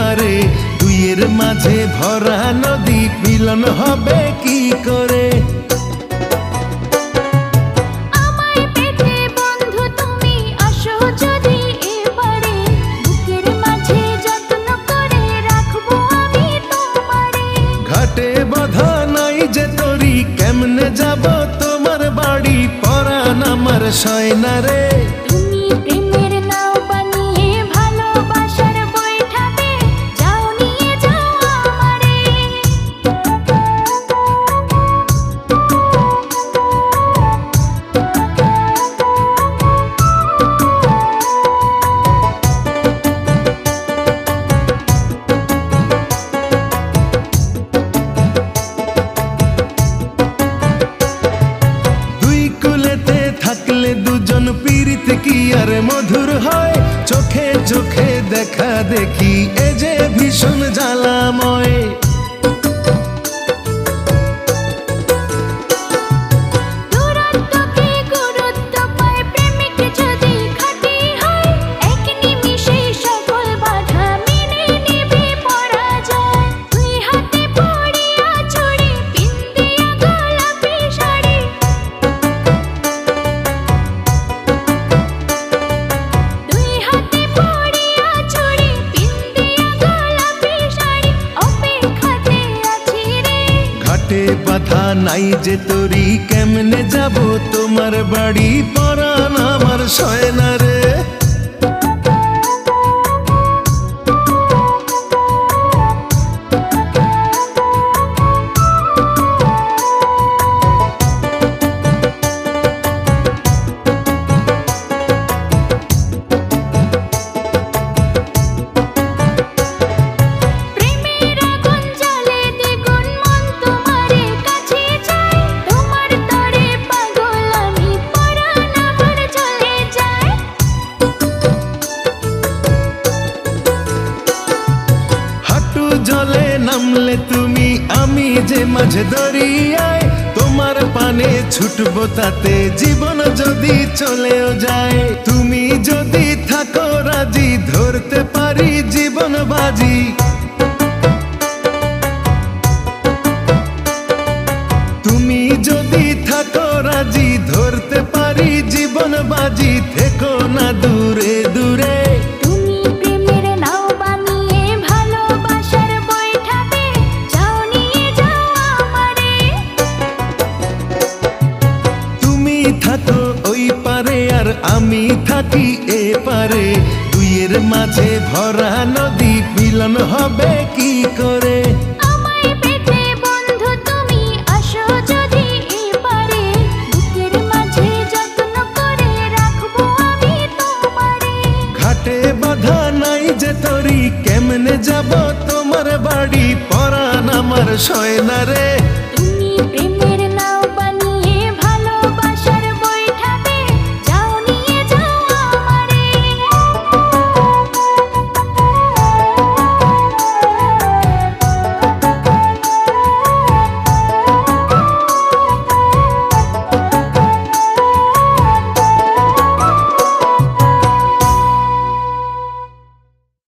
পারে দুইয়ের মাঝে ভরা নদী মিলন হবে কি করে? ঘাটে বাঁধা নাই যে তরি কেমনে যাব তোমার বাড়ি পরাণ আমার সয় না রে। থাকলে দুজন পীড়িত কি আর মধুর হয়, চোখে চোখে দেখা দেখি এ যে ভীষণ জ্বালাময়। ঘাটে বাঁধা নাই যে তরি কেমনে যাব তোমার বাড়ি পরাণ আমার সয় না রে। জলে নামলে তুমি আমি যে মাঝে দরিয়ায়, তোমার পানে ছুটবো তাতে জীবন যদি চলেও যায়। তুমি যদি থাকো রাজি ধরতে পারি জীবন বাজি, তুমি যদি থাকো রাজি ধরতে পারি জীবন বাজি, থেকো না দূরে দূরে। থাকো ওই পারে আর আমি থাকি এ পারে, দুইয়ের মাঝে ভরা নদী মিলন হবে কি করে? ঘাটে বাঁধা নাই যে তরি কেমনে যাব তোমার বাড়ি পরাণ আমার সয় না রে।